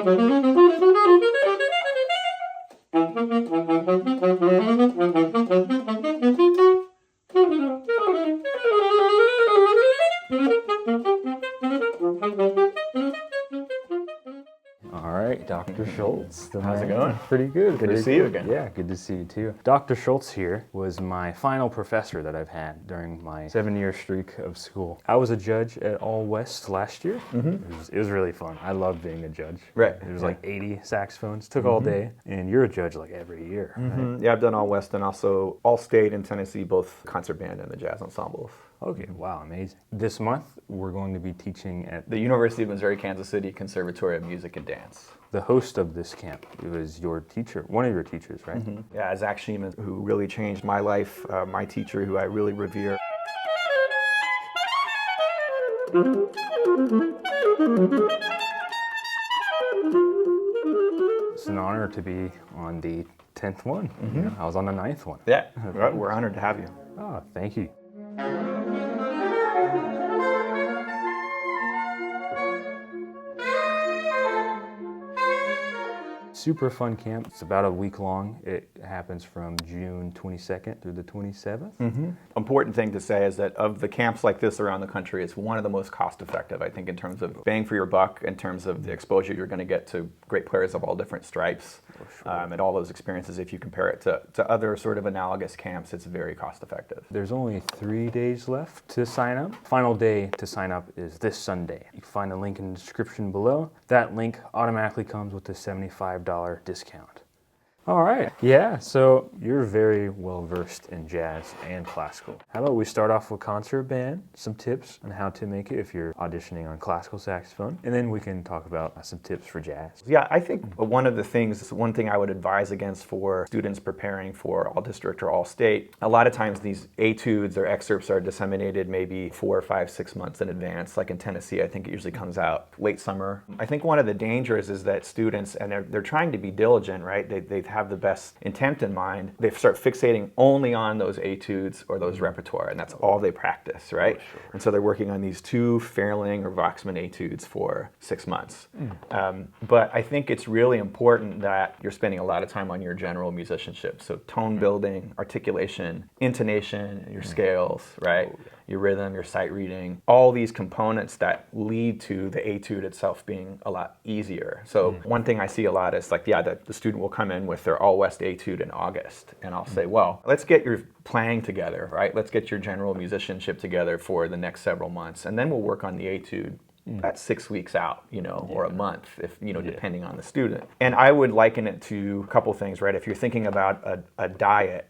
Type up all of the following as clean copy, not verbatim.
All right, Dr. Shults. How's it going? Pretty good. Good to see you again. Yeah, good to see you too. Dr. Shults here was my final professor that I've had during my 7-year streak of school. I was a judge at All West last year. It was really fun. I loved being a judge. Right. There was like 80 saxophones, took all day, and you're a judge like every year. Right? Yeah, I've done All West and also All State in Tennessee, both concert band and the jazz ensembles. Okay, wow, amazing. This month, we're going to be teaching at The University of Missouri, Kansas City Conservatory of Music and Dance. the host of this camp. It was your teacher, one of your teachers, right? Yeah, Zach Sheeman, who really changed my life, my teacher, who I really revere. It's an honor to be on the 10th one. You know, I was on the 9th one. Yeah, we're honored to have you. Oh, thank you. Super fun camp. It's about a week long. It happens from June 22nd through the 27th. Important thing to say is that of the camps like this around the country, it's one of the most cost effective, I think, in terms of bang for your buck, in terms of the exposure you're going to get to great players of all different stripes, and all those experiences. If you compare it to other sort of analogous camps, it's very cost effective. There's only 3 days left to sign up. Final day to sign up is this Sunday. You can find a link in the description below. That link automatically comes with a $75 discount. All right, yeah, so you're very well versed in jazz and classical. How about we start off with concert band, some tips on how to make it if you're auditioning on classical saxophone, and then we can talk about some tips for jazz. Yeah, I think one thing I would advise against for students preparing for all district or all state, a lot of times these etudes or excerpts are disseminated maybe 4, 5, 6 months in advance. Like in Tennessee, I think it usually comes out late summer. I think one of the dangers is that students, and they're trying to be diligent, right? They have the best intent in mind. They start fixating only on those etudes or those repertoire, and that's all they practice, right? Sure. And so they're working on these 2 Fairling or Voxman etudes for 6 months. But I think it's really important that you're spending a lot of time on your general musicianship. So tone building, articulation, intonation, your scales, right? Your rhythm, your sight reading, all these components that lead to the etude itself being a lot easier. So one thing I see a lot is like, the student will come in with their All West etude in August, and I'll say, well, let's get your playing together, right? Let's get your general musicianship together for the next several months, and then we'll work on the etude. That's 6 weeks out, or a month, if depending on the student. And I would liken it to a couple things, right? If you're thinking about a diet,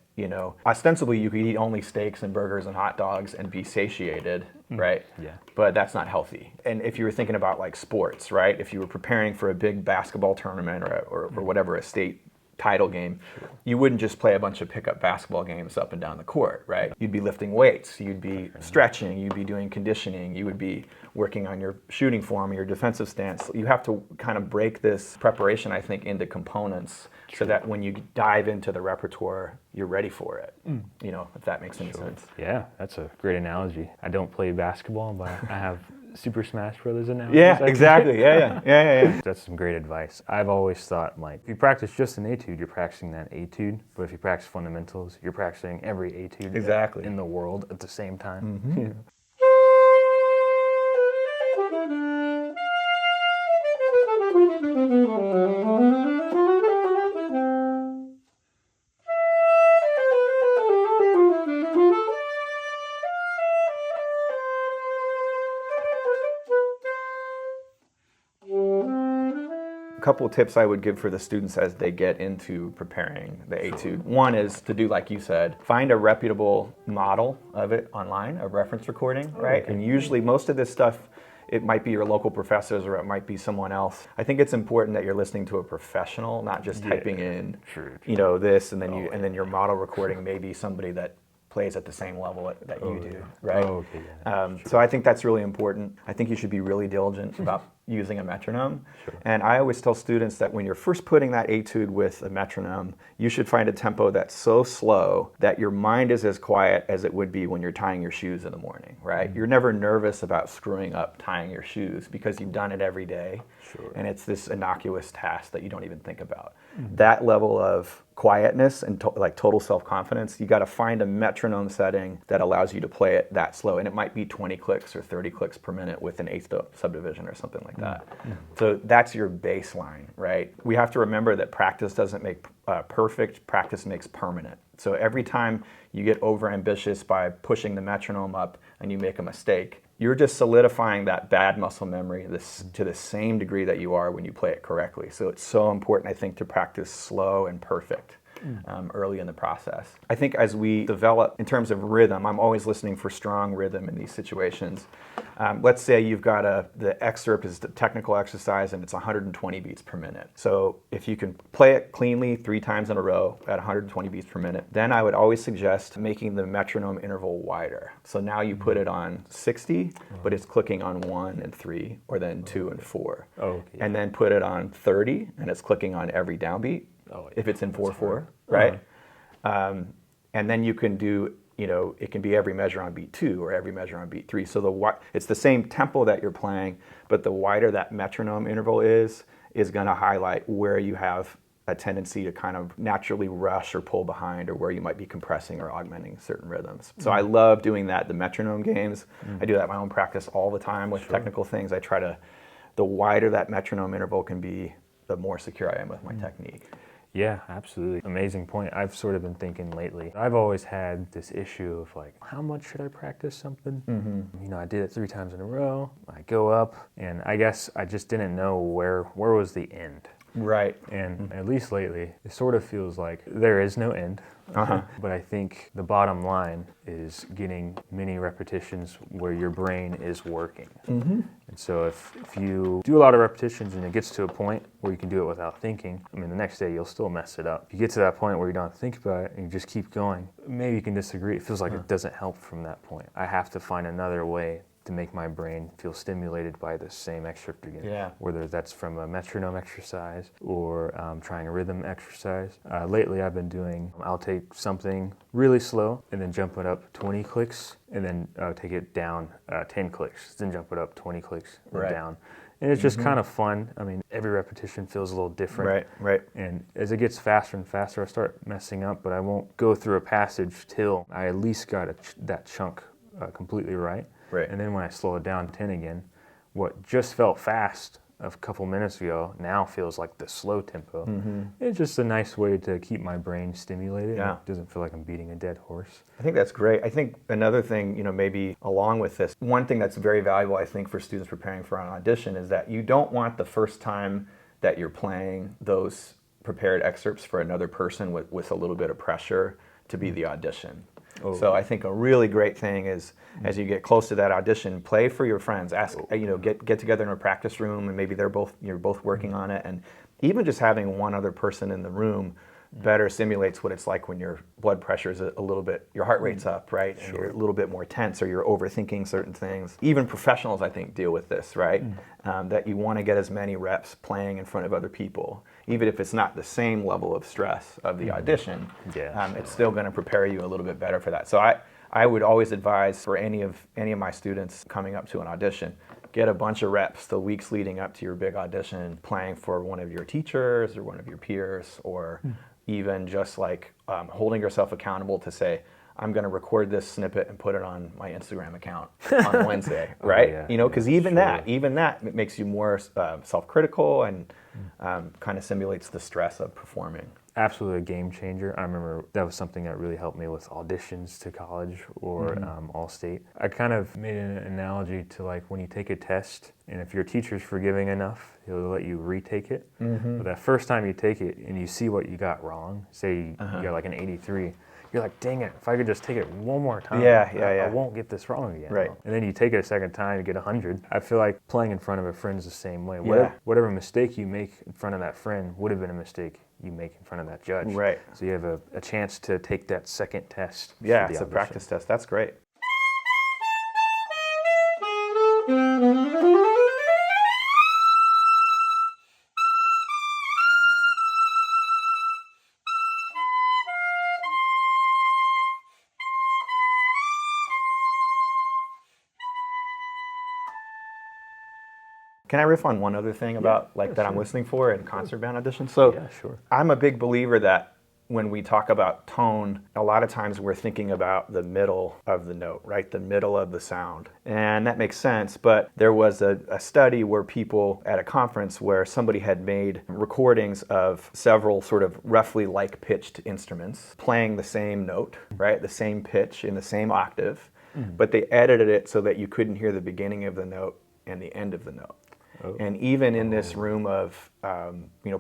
ostensibly you could eat only steaks and burgers and hot dogs and be satiated, right? Yeah. But that's not healthy. And if you were thinking about like sports, right? If you were preparing for a big basketball tournament or whatever, a state title game, you wouldn't just play a bunch of pickup basketball games up and down the court, right? You'd be lifting weights, you'd be stretching, you'd be doing conditioning, you would be working on your shooting form, your defensive stance. You have to kind of break this preparation, I think, into components so that when you dive into the repertoire, you're ready for it, if that makes any sense. Yeah, that's a great analogy. I don't play basketball, but I have Super Smash Brothers analogies. Yeah, exactly. Yeah. That's some great advice. I've always thought, like, if you practice just an etude, you're practicing that etude. But if you practice fundamentals, you're practicing every etude Exactly. in the world at the same time. A couple of tips I would give for the students as they get into preparing the etude. One is to do like you said, find a reputable model of it online, a reference recording, right? And usually most of this stuff, it might be your local professors or it might be someone else. I think it's important that you're listening to a professional, not just typing in, this, and then and then your model recording may be somebody that plays at the same level that you do, right? So I think that's really important. I think you should be really diligent about using a metronome. Sure. And I always tell students that when you're first putting that etude with a metronome, you should find a tempo that's so slow that your mind is as quiet as it would be when you're tying your shoes in the morning, right? You're never nervous about screwing up tying your shoes because you've done it every day. Sure. And it's this innocuous task that you don't even think about. That level of quietness and like total self-confidence, you got to find a metronome setting that allows you to play it that slow. And it might be 20 clicks or 30 clicks per minute with an eighth subdivision or something like that. So that's your baseline, right? We have to remember that practice doesn't make perfect, practice makes permanent. So every time you get overambitious by pushing the metronome up and you make a mistake, you're just solidifying that bad muscle memory to the same degree that you are when you play it correctly. So it's so important, I think, to practice slow and perfect early in the process. I think as we develop in terms of rhythm, I'm always listening for strong rhythm in these situations. Let's say you've got the excerpt is the technical exercise and it's 120 beats per minute. So if you can play it cleanly 3 times in a row at 120 beats per minute, then I would always suggest making the metronome interval wider. So now you put it on 60, but it's clicking on 1 and 3, or then 2 and 4. Okay. And then put it on 30, and it's clicking on every downbeat. If it's in 4/4, right? And then you can do, it can be every measure on beat 2 or every measure on beat 3. So it's the same tempo that you're playing, but the wider that metronome interval is going to highlight where you have a tendency to kind of naturally rush or pull behind, or where you might be compressing or augmenting certain rhythms. So I love doing that, the metronome games. I do that in my own practice all the time with technical things. I try to, the wider that metronome interval can be, the more secure I am with my technique. Yeah, absolutely. Amazing point. I've sort of been thinking lately, I've always had this issue of like, how much should I practice something? I did it 3 times in a row. I go up, and I guess I just didn't know where was the end. Right. And at least lately, it sort of feels like there is no end. But I think the bottom line is getting many repetitions where your brain is working. And so if you do a lot of repetitions and it gets to a point where you can do it without thinking, the next day you'll still mess it up. If you get to that point where you don't have to think about it and you just keep going, maybe you can disagree. It feels like it doesn't help from that point. I have to find another way to make my brain feel stimulated by the same excerpt again. Yeah. Whether that's from a metronome exercise or trying a rhythm exercise. Lately I've been doing, I'll take something really slow and then jump it up 20 clicks and then take it down 10 clicks, then jump it up 20 clicks and down. And it's just kind of fun. Every repetition feels a little different. Right. And as it gets faster and faster, I start messing up, but I won't go through a passage till I at least got that chunk completely right. And then when I slow it down to 10 again, what just felt fast a couple minutes ago now feels like the slow tempo. It's just a nice way to keep my brain stimulated. Yeah. It doesn't feel like I'm beating a dead horse. I think that's great. I think another thing, maybe along with this, one thing that's very valuable, I think, for students preparing for an audition is that you don't want the first time that you're playing those prepared excerpts for another person with a little bit of pressure to be the audition. So I think a really great thing is, as you get close to that audition, play for your friends. Ask, get together in a practice room, and maybe you're both working on it, and even just having one other person in the room better simulates what it's like when your blood pressure is a little bit, your heart rate's up, right? And you're a little bit more tense, or you're overthinking certain things. Even professionals, I think, deal with this, right? That you want to get as many reps playing in front of other people, even if it's not the same level of stress of the audition. It's still going to prepare you a little bit better for that. So I would always advise for any of my students coming up to an audition, get a bunch of reps the weeks leading up to your big audition, playing for one of your teachers or one of your peers, or even just like holding yourself accountable to say, I'm going to record this snippet and put it on my Instagram account on Wednesday, right? Because even that makes you more self-critical and kind of simulates the stress of performing. Absolutely a game changer. I remember that was something that really helped me with auditions to college or All-State. I kind of made an analogy to like when you take a test, and if your teacher's forgiving enough, he'll let you retake it. But that first time you take it and you see what you got wrong, say you got like an 83, you're like, dang it, if I could just take it one more time, I won't get this wrong again. Right. And then you take it a second time, you get 100. I feel like playing in front of a friend is the same way. Whatever mistake you make in front of that friend would have been a mistake you make in front of that judge. Right. So you have a chance to take that second test. Yeah, it's a practice test. That's great. Can I riff on one other thing about that I'm listening for in concert band auditions? So Yeah, sure. I'm a big believer that when we talk about tone, a lot of times we're thinking about the middle of the note, right? The middle of the sound. And that makes sense, but there was a study where people at a conference where somebody had made recordings of several sort of roughly like pitched instruments playing the same note, right? The same pitch in the same octave, but they edited it so that you couldn't hear the beginning of the note and the end of the note. And even in this room of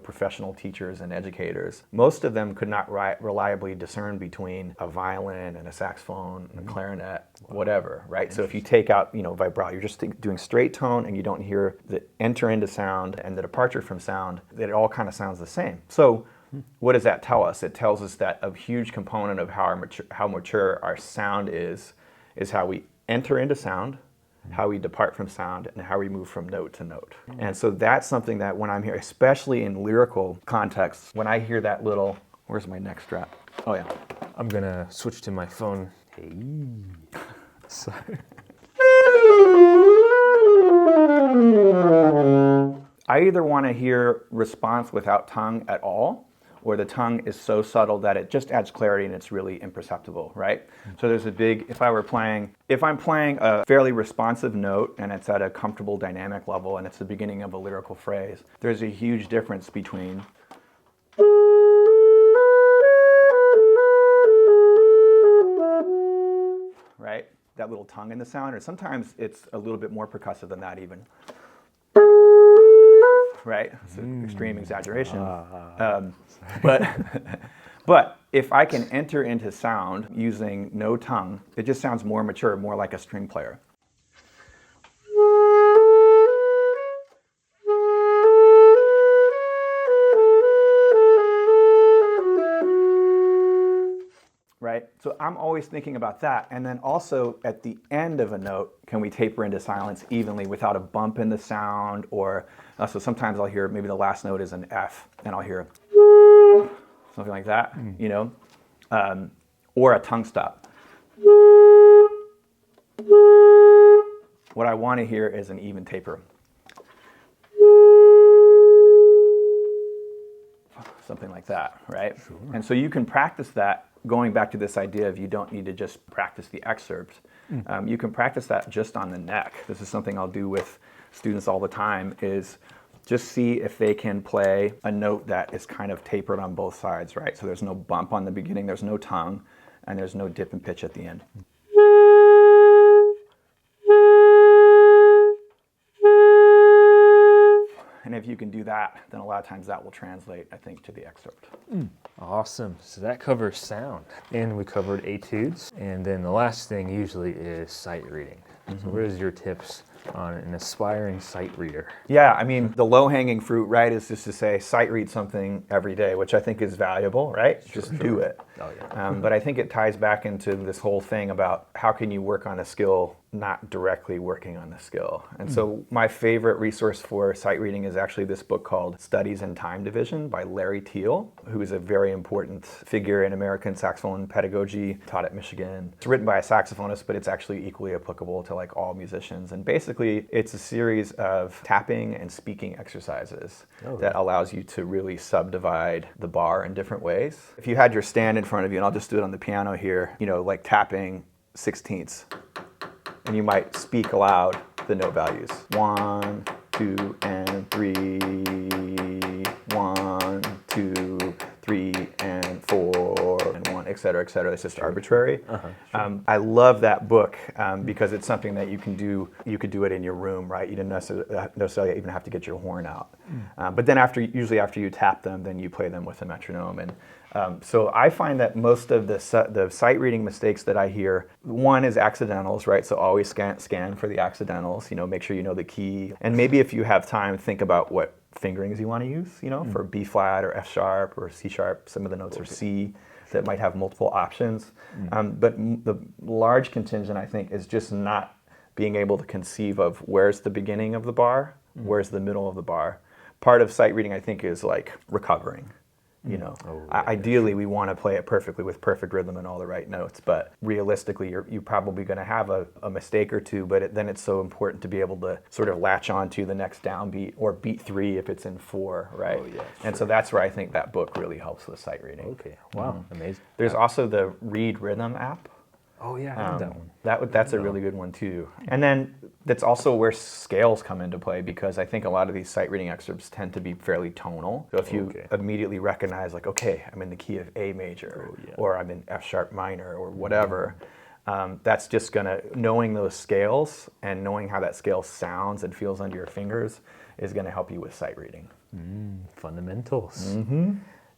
professional teachers and educators, most of them could not reliably discern between a violin and a saxophone and a clarinet, whatever, right? So if you take out vibrato, you're just doing straight tone and you don't hear the enter into sound and the departure from sound, that it all kind of sounds the same. So what does that tell us? It tells us that a huge component of how mature our sound is how we enter into sound, how we depart from sound, and how we move from note to note. And so that's something that when I'm here, especially in lyrical contexts, when I hear that little, where's my neck strap? Oh yeah. I'm gonna switch to my phone. Hey. Sorry. I either want to hear response without tongue at all, or the tongue is so subtle that it just adds clarity and it's really imperceptible, right? So there's a big, if I'm playing a fairly responsive note and it's at a comfortable dynamic level and it's the beginning of a lyrical phrase, there's a huge difference between right? That little tongue in the sound, or sometimes it's a little bit more percussive than that even. Right? It's an extreme exaggeration. But if I can enter into sound using no tongue, it just sounds more mature, more like a string player. Right? So I'm always thinking about that. And then also at the end of a note, can we taper into silence evenly without a bump in the sound? Or so sometimes I'll hear maybe the last note is an F and I'll hear something like that, or a tongue stop. What I want to hear is an even taper. Something like that, right? Sure. And so you can practice that. Going back to this idea of you don't need to just practice the excerpt. You can practice that just on the neck. This is something I'll do with students all the time, is just see if they can play a note that is kind of tapered on both sides, right? So there's no bump on the beginning, there's no tongue, and there's no dip in pitch at the end. And if you can do that, then a lot of times that will translate, I think, to the excerpt. Awesome. So that covers sound. And we covered etudes. And then the last thing usually is sight reading. So what is your tips on an aspiring sight reader? Yeah, I mean, the low-hanging fruit, right, is just to say sight read something every day, which I think is valuable, right? Just do it. Oh, yeah. But I think it ties back into this whole thing about how can you work on a skill not directly working on the skill. And so my favorite resource for sight reading is actually this book called Studies in Time Division by Larry Teal, who is a very important figure in American saxophone pedagogy, taught at Michigan. It's written by a saxophonist, but it's actually equally applicable to like all musicians. And basically it's a series of tapping and speaking exercises that allows you to really subdivide the bar in different ways. If you had your stand in front of you, and I'll just do it on the piano here, like tapping 16ths. And you might speak aloud the note values. 1, 2, and 3. 1, 2, 3, and 4, and 1, et cetera, et cetera. It's just arbitrary. Sure. I love that book because it's something that you can do. You could do it in your room, right? You didn't necessarily even have to get your horn out. But then usually after you tap them, then you play them with a metronome. And so I find that most of the sight reading mistakes that I hear, one is accidentals, right? So always scan for the accidentals, make sure you know the key. And maybe if you have time, think about what fingerings you want to use, for B flat or F sharp or C sharp. Some of the notes are C that might have multiple options. But the large contingent, I think, is just not being able to conceive of where's the beginning of the bar, where's the middle of the bar. Part of sight reading, I think, is like recovering. You know, Oh, yeah, ideally we want to play it perfectly with perfect rhythm and all the right notes, but realistically you're probably going to have a mistake or two, but then it's so important to be able to sort of latch on to the next downbeat or beat 3 if it's in 4, right? Oh, yeah, And so that's where I think that book really helps with sight reading. Okay. Wow. Amazing. There's also the Read Rhythm app. Oh yeah, I have that one. That's a really good one too. And then that's also where scales come into play, because I think a lot of these sight reading excerpts tend to be fairly tonal. So if you immediately recognize, like, okay, I'm in the key of A major, or I'm in F sharp minor, or whatever, that's just gonna, knowing those scales and knowing how that scale sounds and feels under your fingers is gonna help you with sight reading. Fundamentals.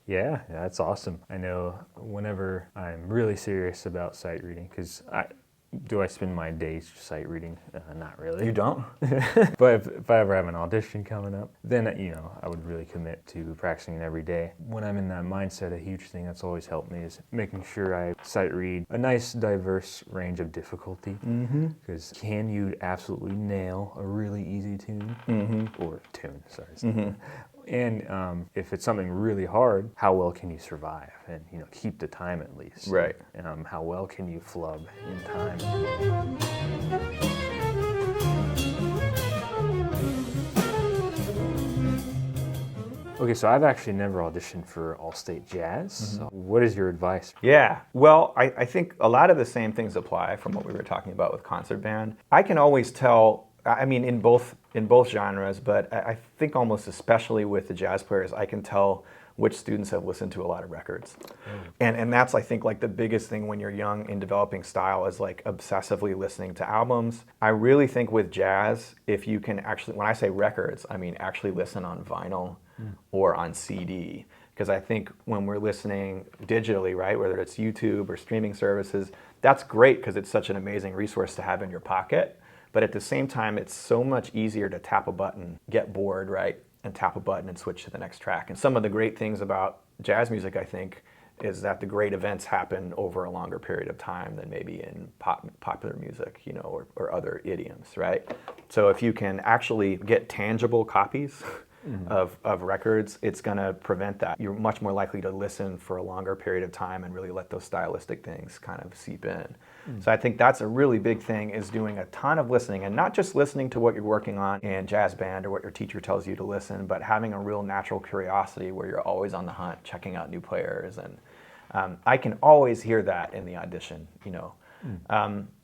Yeah, that's awesome. I know whenever I'm really serious about sight reading, because do I spend my days sight reading? Not really. You don't? But if I ever have an audition coming up, then, I would really commit to practicing it every day. When I'm in that mindset, a huge thing that's always helped me is making sure I sight read a nice, diverse range of difficulty. Because can you absolutely nail a really easy tune? Or tune, sorry. And if it's something really hard, how well can you survive and keep the time at least? Right. How well can you flub in time? Okay, so I've actually never auditioned for All-State Jazz. So what is your advice? Yeah, well, I think a lot of the same things apply from what we were talking about with concert band. I can always tell, I mean, in both genres, but I think almost especially with the jazz players, I can tell which students have listened to a lot of records. And that's, I think, like the biggest thing when you're young in developing style is like obsessively listening to albums. I really think with jazz, if you can actually, when I say records, I mean actually listen on vinyl or on CD. Because I think when we're listening digitally, right, whether it's YouTube or streaming services, that's great because it's such an amazing resource to have in your pocket. But at the same time, it's so much easier to tap a button, get bored, right, and tap a button and switch to the next track. And some of the great things about jazz music, I think, is that the great events happen over a longer period of time than maybe in popular music, or other idioms, right? So if you can actually get tangible copies of records, it's going to prevent that. You're much more likely to listen for a longer period of time and really let those stylistic things kind of seep in. So I think that's a really big thing, is doing a ton of listening, and not just listening to what you're working on in jazz band or what your teacher tells you to listen, but having a real natural curiosity where you're always on the hunt, checking out new players. And I can always hear that in the audition,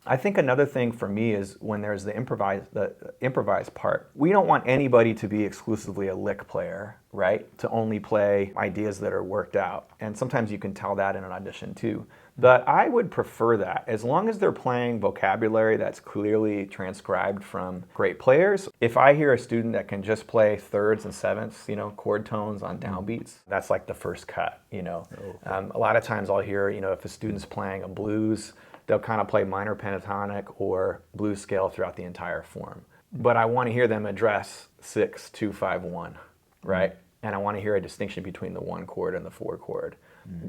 I think another thing for me is when there's the improvised part. We don't want anybody to be exclusively a lick player, right? To only play ideas that are worked out. And sometimes you can tell that in an audition too. But I would prefer that, as long as they're playing vocabulary that's clearly transcribed from great players. If I hear a student that can just play thirds and sevenths, chord tones on downbeats, that's like the first cut, A lot of times I'll hear, if a student's playing a blues, they'll kind of play minor pentatonic or blues scale throughout the entire form. But I want to hear them address 6, 2, 5, 1, right? And I want to hear a distinction between the 1 chord and the 4 chord.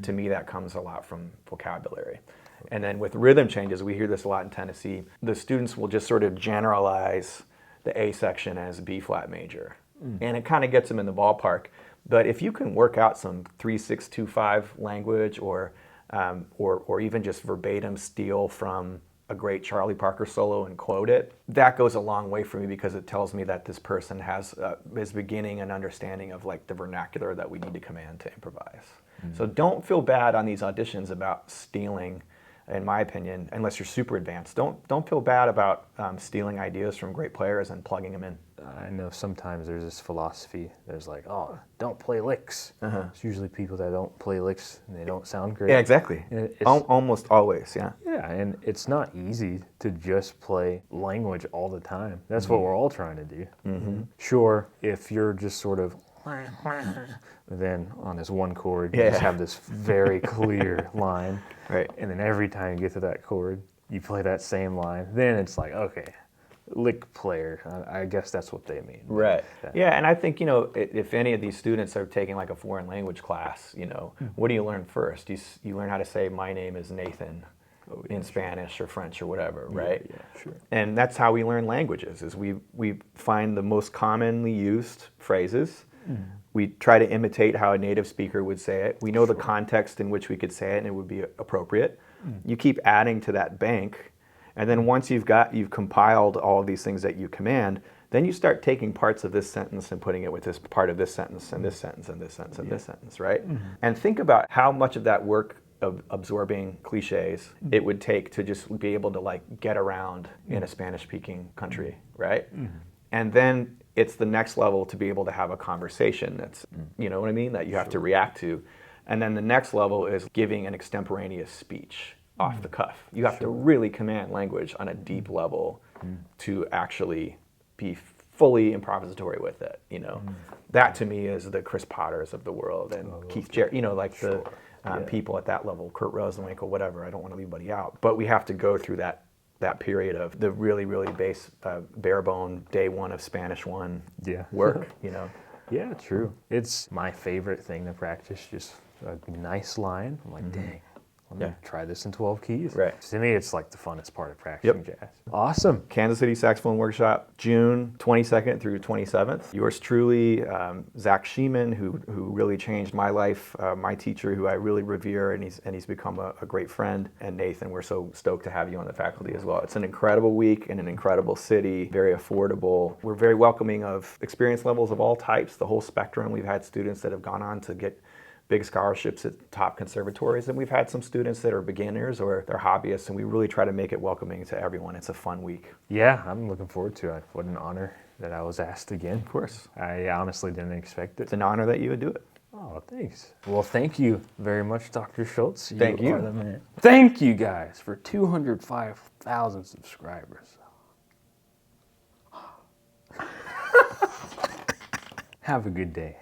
To me, that comes a lot from vocabulary. And then with rhythm changes, we hear this a lot in Tennessee. The students will just sort of generalize the A section as B flat major. And it kind of gets them in the ballpark. But if you can work out some 3-6-2-5 language, or even just verbatim steal from a great Charlie Parker solo and quote it, that goes a long way for me, because it tells me that this person is beginning an understanding of like the vernacular that we need to command to improvise. So don't feel bad on these auditions about stealing, in my opinion, unless you're super advanced. Don't feel bad about stealing ideas from great players and plugging them in. I know sometimes there's this philosophy. There's like, oh, don't play licks. It's usually people that don't play licks and they don't sound great. Yeah, exactly. Almost always, yeah. Yeah, and it's not easy to just play language all the time. That's what we're all trying to do. Sure, if you're just sort of then on this 1 chord, you just have this very clear line. Right. And then every time you get to that chord, you play that same line. Then it's like, okay, lick player. I guess that's what they mean. Right. Yeah, and I think, if any of these students are taking like a foreign language class, what do you learn first? You learn how to say, my name is Nathan, in Spanish or French or whatever, right? Yeah, sure. And that's how we learn languages, is we find the most commonly used phrases. We try to imitate how a native speaker would say it. We know the context in which we could say it and it would be appropriate. You keep adding to that bank, and then once you've compiled all of these things that you command, then you start taking parts of this sentence and putting it with this part of this sentence and this sentence and this sentence and this sentence, right? And think about how much of that work of absorbing cliches it would take to just be able to like get around in a Spanish-speaking country, right? And then it's the next level to be able to have a conversation that's, you know what I mean, that you have to react to. And then the next level is giving an extemporaneous speech off the cuff. You have to really command language on a deep level to actually be fully improvisatory with it, you know. That to me is the Chris Potters of the world and Keith Jarrett, you know, like the people at that level, Kurt Rosenwinkel, whatever. I don't want to leave anybody out. But we have to go through that period of the really, really bare bone day one of Spanish one work, you know. Yeah, true. It's my favorite thing to practice, just a nice line. I'm like, dang, let me try this in 12 keys. Right. To me, it's like the funnest part of practicing jazz. Awesome. Kansas City Saxophone Workshop, June 22nd through 27th. Yours truly, Zach Sheeman, who really changed my life, my teacher, who I really revere, and he's become a great friend. And Nathan, we're so stoked to have you on the faculty as well. It's an incredible week in an incredible city, very affordable. We're very welcoming of experience levels of all types, the whole spectrum. We've had students that have gone on to get big scholarships at top conservatories, and we've had some students that are beginners or they're hobbyists, and we really try to make it welcoming to everyone. It's a fun week. Yeah, I'm looking forward to it. What an honor that I was asked again. Of course. I honestly didn't expect it. It's an honor that you would do it. Oh, thanks. Well, thank you very much, Dr. Schultz. Thank you. Are the man. Thank you guys for 205,000 subscribers. Have a good day.